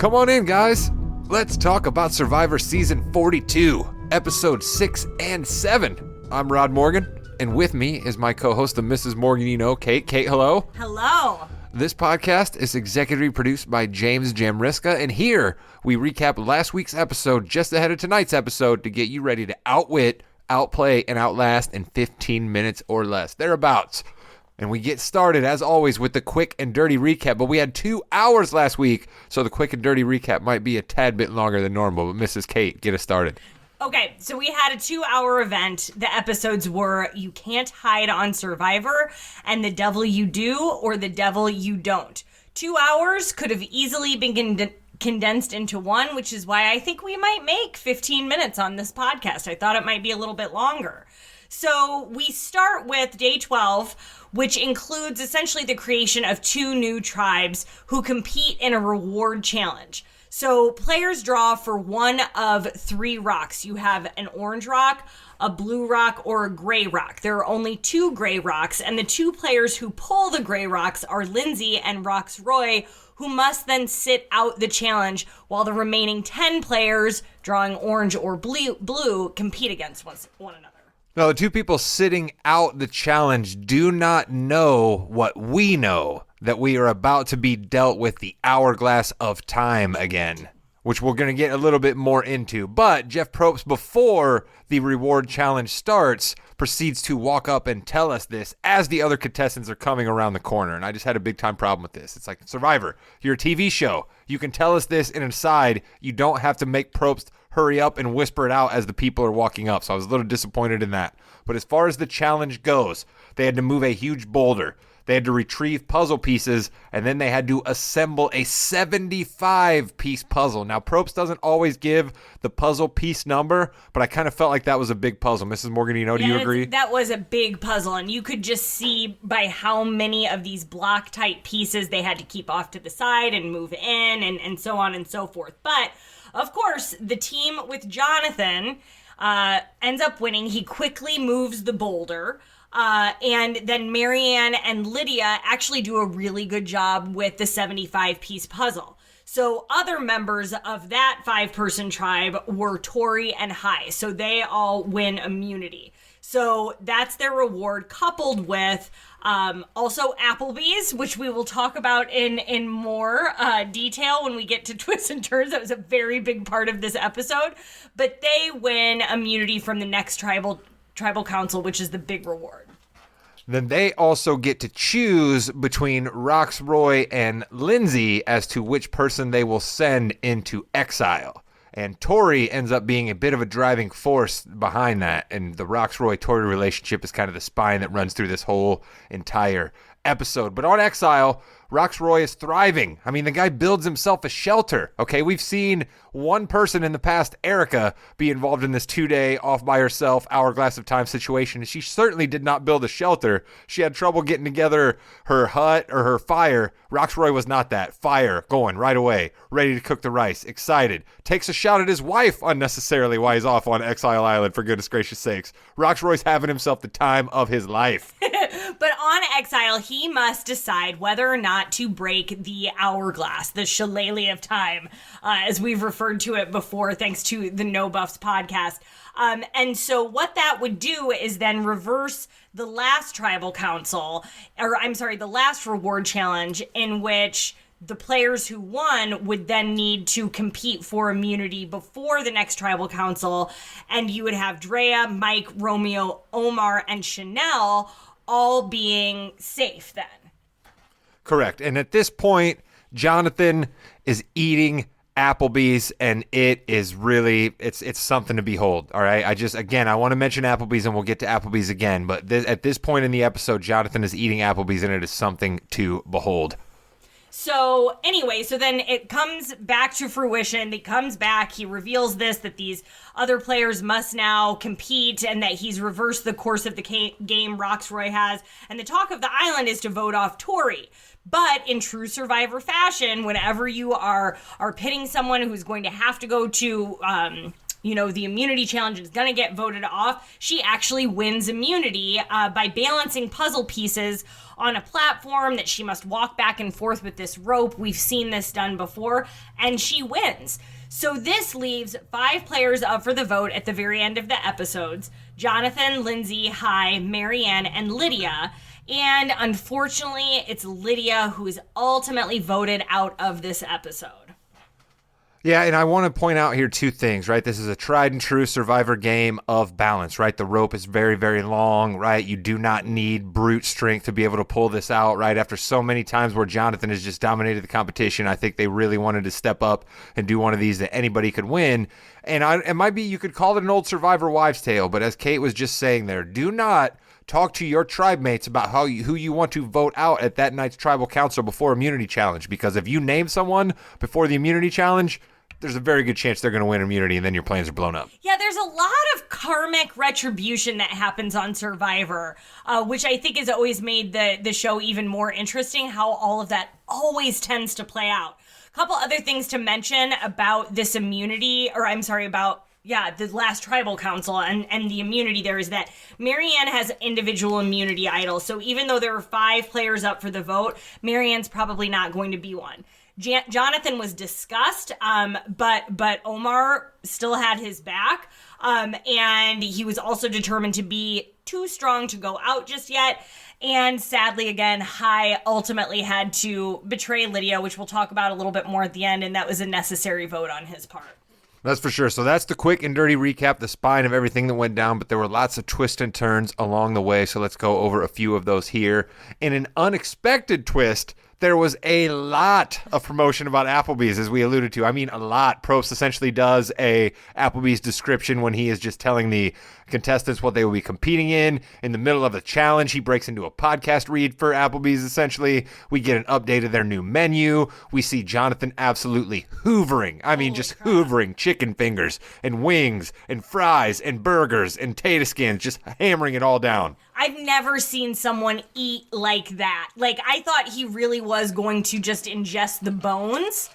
Come on in, guys. Let's talk about Survivor Season 42, Episode 6 and 7. I'm Rod Morgan, and with me is my co-host, the Mrs. Morganino, Kate. Kate, hello. Hello. This podcast is executively produced by James Jamriska, and here we recap last week's episode just ahead of tonight's episode to get you ready to outwit, outplay, and outlast in 15 minutes or less, thereabouts. And we get started, as always, with the quick and dirty recap. But we had 2 hours last week, so the quick and dirty recap might be a tad bit longer than normal. But Mrs. Kate, get us started. Okay, so we had a 2-hour event. The episodes were You Can't Hide on Survivor and The Devil You Do or The Devil You Don't. 2 hours could have easily been condensed into one, which is why I think we might make 15 minutes on this podcast. I thought it might be a little bit longer. So we start with day 12, which includes essentially the creation of 2 new tribes who compete in a reward challenge. So players draw for one of 3 rocks. You have an orange rock, a blue rock, or a gray rock. There are only 2 gray rocks, and the 2 players who pull the gray rocks are Lindsay and Roxroy, who must then sit out the challenge while the remaining 10 players, drawing orange or blue compete against one another. No, the 2 people sitting out the challenge do not know what we know, that we are about to be dealt with the hourglass of time again, which we're going to get a little bit more into. But Jeff Probst, before the reward challenge starts, proceeds to walk up and tell us this as the other contestants are coming around the corner. And I just had a big time problem with this. It's like, Survivor, you're a TV show. You can tell us this in an aside. You don't have to make Probst hurry up and whisper it out as the people are walking up. So I was a little disappointed in that. But as far as the challenge goes, they had to move a huge boulder. They had to retrieve puzzle pieces, and then they had to assemble a 75-piece puzzle. Now, Probst doesn't always give the puzzle piece number, but I kind of felt like that was a big puzzle. Mrs. Morganino, do you agree? That was a big puzzle, and you could just see by how many of these block-type pieces they had to keep off to the side and move in, and so on and so forth. But, of course, the team with Jonathan ends up winning. He quickly moves the boulder. And then Marianne and Lydia actually do a really good job with the 75-piece puzzle. So other members of that 5-person tribe were Tori and Hai. So they all win immunity. So that's their reward, coupled with also Applebee's, which we will talk about in more detail when we get to twists and turns. That was a very big part of this episode. But they win immunity from the next tribal council, which is the big reward. Then they also get to choose between Roxroy and Lindsay as to which person they will send into exile. And Tori ends up being a bit of a driving force behind that. And the Roxroy-Tori relationship is kind of the spine that runs through this whole entire episode. But on exile, Roxroy is thriving. I mean, the guy builds himself a shelter. Okay, we've seen one person in the past, Erica, be involved in this 2-day off by herself hourglass of time situation. And she certainly did not build a shelter. She had trouble getting together her hut or her fire. Roxroy was not that. Fire, going right away, ready to cook the rice, excited. Takes a shot at his wife unnecessarily while he's off on Exile Island, for goodness gracious sakes. Roxroy's having himself the time of his life. But on Exile, he must decide whether or not to break the hourglass, the shillelagh of time, as we've referred to it before, thanks to the No Buffs podcast. And so what that would do is then reverse the last tribal council, the last reward challenge, in which the players who won would then need to compete for immunity before the next tribal council. And you would have Drea, Mike, Romeo, Omar, and Chanel all being safe then. Correct. And at this point, Jonathan is eating Applebee's, and it is really, it's something to behold. All right. I want to mention Applebee's, and we'll get to Applebee's again. But at this point in the episode, Jonathan is eating Applebee's, and it is something to behold. So anyway, so then it comes back to fruition. It comes back. He reveals that these other players must now compete and that he's reversed the course of the game Roxroy has. And the talk of the island is to vote off Tori. But in true Survivor fashion, whenever you are pitting someone who's going to have to go to the immunity challenge is going to get voted off, she actually wins immunity by balancing puzzle pieces on a platform that she must walk back and forth with this rope. We've seen this done before, and she wins. So this leaves 5 players up for the vote at the very end of the episodes: Jonathan, Lindsay, Hai, Marianne, and Lydia. And unfortunately, it's Lydia who is ultimately voted out of this episode. Yeah, and I want to point out here 2 things, right? This is a tried and true Survivor game of balance, right? The rope is very, very long, right? You do not need brute strength to be able to pull this out, right? After so many times where Jonathan has just dominated the competition, I think they really wanted to step up and do one of these that anybody could win. And it might be, you could call it an old Survivor wives' tale, but as Kate was just saying there, do not talk to your tribe mates about who you want to vote out at that night's tribal council before immunity challenge, because if you name someone before the immunity challenge, there's a very good chance they're going to win immunity, and then your plans are blown up. Yeah, there's a lot of karmic retribution that happens on Survivor, which I think has always made the show even more interesting, how all of that always tends to play out. A couple other things to mention about this immunity, about the last tribal council and the immunity there, is that Marianne has individual immunity idols. So even though there are 5 players up for the vote, Marianne's probably not going to be one. Jonathan was discussed, but Omar still had his back, and he was also determined to be too strong to go out just yet. And sadly, again, Hai ultimately had to betray Lydia, which we'll talk about a little bit more at the end, and that was a necessary vote on his part. That's for sure. So that's the quick and dirty recap, the spine of everything that went down, but there were lots of twists and turns along the way, so let's go over a few of those here. In an unexpected twist, there was a lot of promotion about Applebee's, as we alluded to. I mean, a lot. Probst essentially does a Applebee's description when he is just telling the contestants what they will be competing in. In the middle of a challenge, he breaks into a podcast read for Applebee's, essentially. We get an update of their new menu. We see Jonathan absolutely hoovering. I mean, just hoovering chicken fingers and wings and fries and burgers and tater skins, just hammering it all down. I've never seen someone eat like that. Like, I thought he really was going to just ingest the bones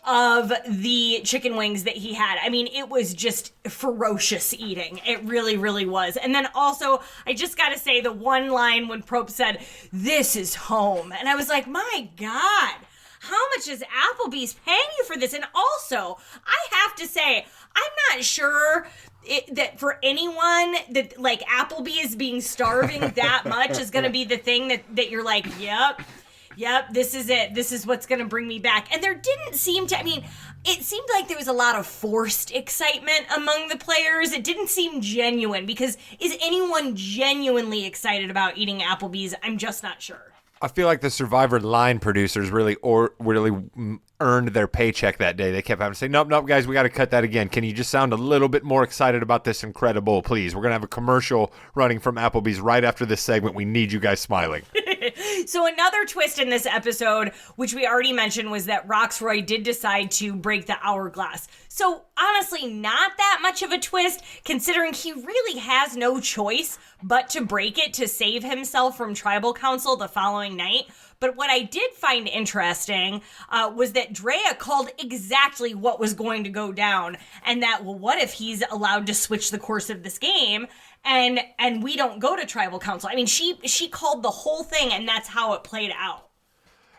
of the chicken wings that he had. I mean, it was just ferocious eating. It really, really was. And then also, I just got to say the one line when Probst said, "This is home." And I was like, my God, how much is Applebee's paying you for this? And also, I have to say, I'm not sure that for anyone that, like, Applebee's being starving that much is going to be the thing that you're like, yep, this is it. This is what's going to bring me back. And there didn't seem to, it seemed like there was a lot of forced excitement among the players. It didn't seem genuine, because is anyone genuinely excited about eating Applebee's? I'm just not sure. I feel like the Survivor line producers really earned their paycheck that day. They kept having to say, nope, guys, we got to cut that again. Can you just sound a little bit more excited about this incredible, please? We're going to have a commercial running from Applebee's right after this segment. We need you guys smiling. So another twist in this episode, which we already mentioned, was that Roxroy did decide to break the hourglass. So honestly, not that much of a twist, considering he really has no choice but to break it to save himself from tribal council the following night. But what I did find interesting was that Drea called exactly what was going to go down, and that, well, what if he's allowed to switch the course of this game and we don't go to tribal council? I mean, she called the whole thing, and that's how it played out.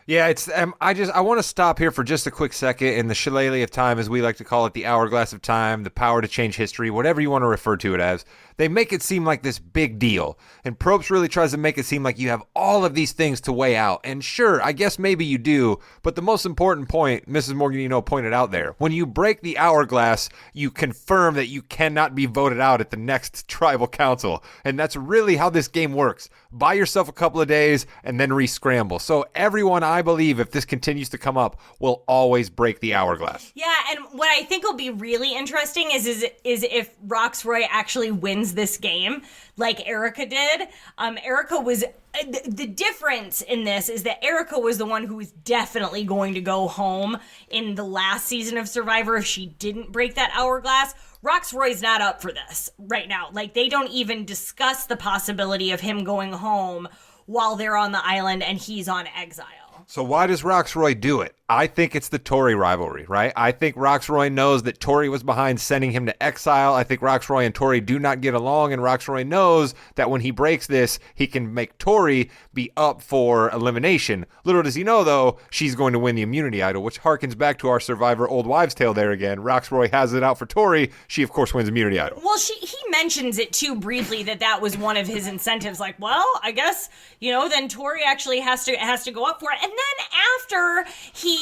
Yeah, it's I want to stop here for just a quick second in the shillelagh of time, as we like to call it, the hourglass of time, the power to change history, whatever you want to refer to it as. They make it seem like this big deal, and Probst really tries to make it seem like you have all of these things to weigh out. And sure, I guess maybe you do, but the most important point, Mrs. Morganino pointed out there, when you break the hourglass, you confirm that you cannot be voted out at the next tribal council, and that's really how this game works. Buy yourself a couple of days and then re-scramble. So everyone, I believe, if this continues to come up, will always break the hourglass. Yeah, and what I think will be really interesting is if Roxroy actually wins this game, like Erica did. Erica was... The difference in this is that Erica was the one who was definitely going to go home in the last season of Survivor if she didn't break that hourglass. Roxroy's not up for this right now. Like, they don't even discuss the possibility of him going home while they're on the island and he's on exile. So why does Roxroy do it? I think it's the Tori rivalry, right? I think Roxroy knows that Tori was behind sending him to exile. I think Roxroy and Tori do not get along, and Roxroy knows that when he breaks this, he can make Tori be up for elimination. Little does he know, though, she's going to win the immunity idol, which harkens back to our Survivor Old Wives' Tale there again. Roxroy has it out for Tori. She, of course, wins immunity idol. Well, he mentions it too briefly that was one of his incentives. Like, well, I guess, then Tori actually has to go up for it. And then after he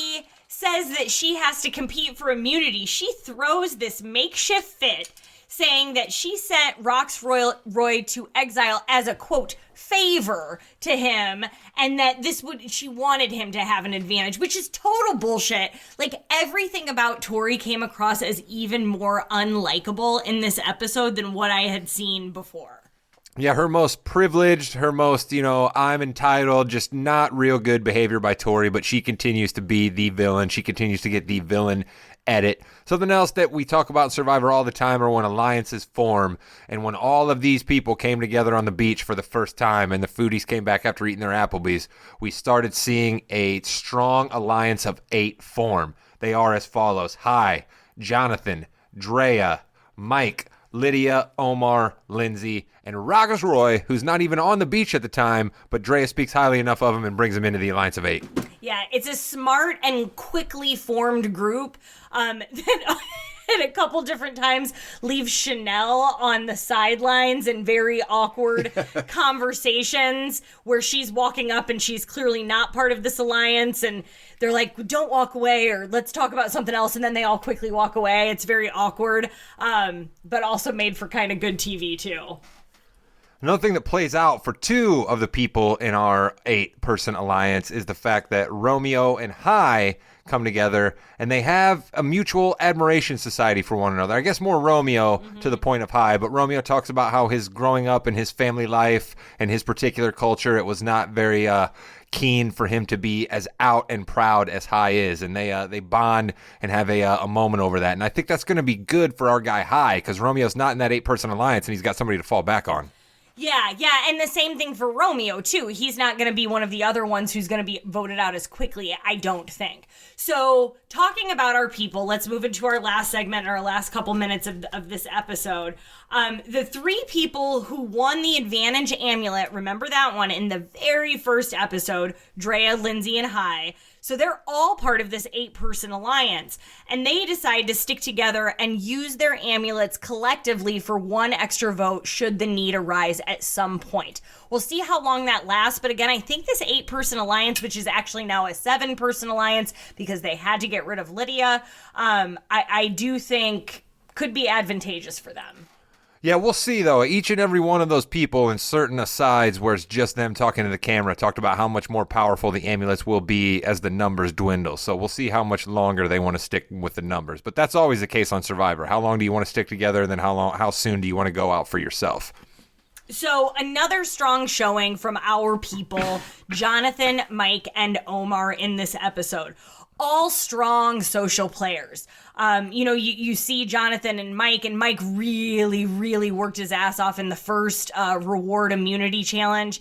says that she has to compete for immunity, she throws this makeshift fit saying that she sent Roy to exile as a, quote, favor to him, and that she wanted him to have an advantage, which is total bullshit. Like, everything about Tori came across as even more unlikable in this episode than what I had seen before. Yeah, her most privileged, her most, I'm entitled, just not real good behavior by Tori, but she continues to be the villain. She continues to get the villain edit. Something else that we talk about in Survivor all the time are when alliances form, and when all of these people came together on the beach for the first time and the foodies came back after eating their Applebee's, we started seeing a strong alliance of 8 form. They are as follows: Hai, Jonathan, Drea, Mike, Lydia, Omar, Lindsay, and Roxroy, who's not even on the beach at the time, but Drea speaks highly enough of him and brings him into the Alliance of 8. Yeah, it's a smart and quickly formed group that at a couple different times leaves Chanel on the sidelines in very awkward conversations where she's walking up and she's clearly not part of this alliance, and they're like, don't walk away, or let's talk about something else, and then they all quickly walk away. It's very awkward, but also made for kind of good TV too. Another thing that plays out for 2 of the people in our 8-person alliance is the fact that Romeo and Hai come together and they have a mutual admiration society for one another. I guess more Romeo to the point of Hai, but Romeo talks about how his growing up and his family life and his particular culture, it was not very keen for him to be as out and proud as Hai is, and they bond and have a moment over that. And I think that's going to be good for our guy Hai, because Romeo's not in that 8-person alliance and he's got somebody to fall back on. Yeah, and the same thing for Romeo, too. He's not going to be one of the other ones who's going to be voted out as quickly, I don't think. So, talking about our people, let's move into our last segment, our last couple minutes of this episode. The 3 people who won the Advantage Amulet, remember that one, in the very first episode, Drea, Lindsay, and Hai. So they're all part of this 8-person alliance, and they decide to stick together and use their amulets collectively for 1 extra vote should the need arise at some point. We'll see how long that lasts, but again, I think this 8-person alliance, which is actually now a 7-person alliance because they had to get rid of Lydia, I do think could be advantageous for them. Yeah, we'll see, though. Each and every one of those people in certain asides where it's just them talking to the camera talked about how much more powerful the amulets will be as the numbers dwindle. So we'll see how much longer they want to stick with the numbers. But that's always the case on Survivor. How long do you want to stick together, and then how soon do you want to go out for yourself? So another strong showing from our people, Jonathan, Mike, and Omar in this episode. All strong social players. You see Jonathan and Mike really, really worked his ass off in the first reward immunity challenge,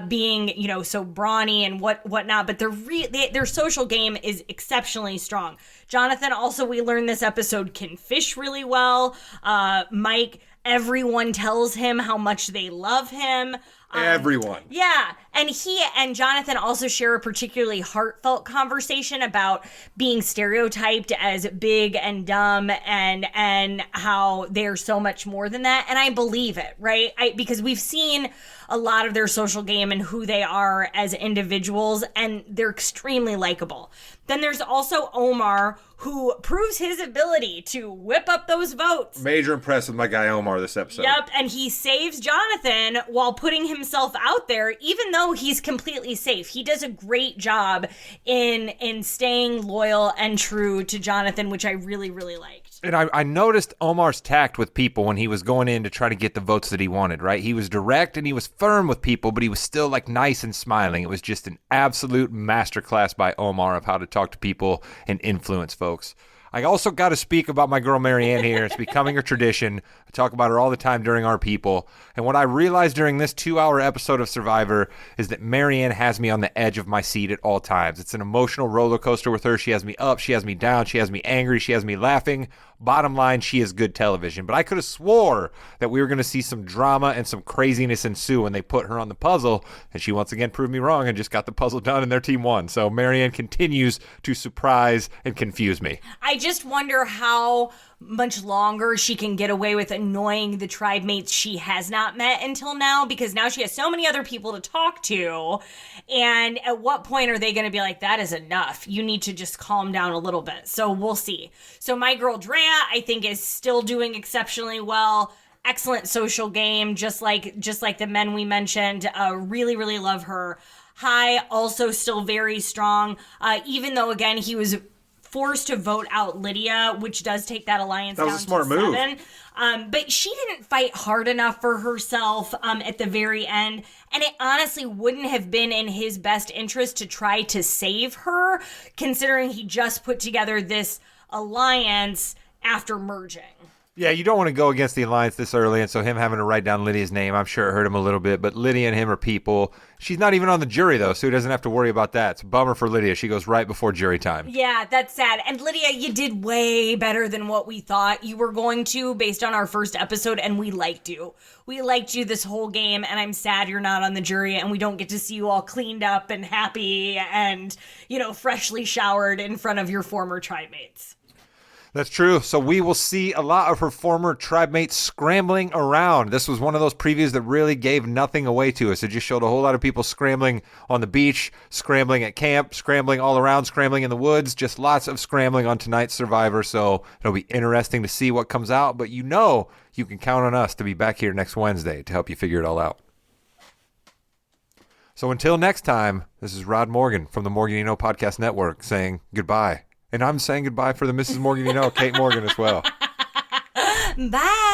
being, so brawny and whatnot, but their social game is exceptionally strong. Jonathan also, we learned this episode, can fish really well. Mike, everyone tells him how much they love him. Everyone. Yeah. And he and Jonathan also share a particularly heartfelt conversation about being stereotyped as big and dumb and how they're so much more than that. And I believe it, right? Because we've seen a lot of their social game and who they are as individuals, and they're extremely likable. Then there's also Omar, who proves his ability to whip up those votes. Major impressed with my guy Omar this episode. Yep, and he saves Jonathan while putting himself out there, even though he's completely safe. He does a great job in staying loyal and true to Jonathan, which I really, really liked. And I noticed Omar's tact with people when he was going in to try to get the votes that he wanted, right? He was direct and he was firm with people, but he was still nice and smiling. It was just an absolute masterclass by Omar of how to talk to people and influence folks. I also got to speak about my girl Marianne here. It's becoming a tradition. I talk about her all the time during Our People. And what I realized during this 2-hour episode of Survivor is that Marianne has me on the edge of my seat at all times. It's an emotional roller coaster with her. She has me up, she has me down, she has me angry, she has me laughing. Bottom line, she is good television. But I could have swore that we were going to see some drama and some craziness ensue when they put her on the puzzle. And she once again proved me wrong and just got the puzzle done and their team won. So Marianne continues to surprise and confuse me. I just wonder how much longer she can get away with annoying the tribe mates she has not met until now, because now she has so many other people to talk to. And at what point are they going to be like, that is enough? You need to just calm down a little bit. So we'll see. So my girl Drea, I think, is still doing exceptionally well. Excellent social game, just like the men we mentioned. Really, really love her. Hai also still very strong, even though, again, he was forced to vote out Lydia, which does take that alliance down to 7. That was a smart move. But she didn't fight hard enough for herself at the very end. And it honestly wouldn't have been in his best interest to try to save her, considering he just put together this alliance after merging. Yeah, you don't want to go against the alliance this early, and so him having to write down Lydia's name, I'm sure it hurt him a little bit, but Lydia and him are people. She's not even on the jury, though, so he doesn't have to worry about that. It's a bummer for Lydia. She goes right before jury time. Yeah, that's sad. And Lydia, you did way better than what we thought you were going to based on our first episode, and we liked you. We liked you this whole game, and I'm sad you're not on the jury, and we don't get to see you all cleaned up and happy and, freshly showered in front of your former tribe mates. That's true. So we will see a lot of her former tribe mates scrambling around. This was one of those previews that really gave nothing away to us. It just showed a whole lot of people scrambling on the beach, scrambling at camp, scrambling all around, scrambling in the woods, just lots of scrambling on tonight's Survivor. So it'll be interesting to see what comes out. But you can count on us to be back here next Wednesday to help you figure it all out. So until next time, this is Rod Morgan from the Morgan You Know Podcast Network saying goodbye. And I'm saying goodbye for the Mrs. Morgan You Know, Kate Morgan as well. Bye.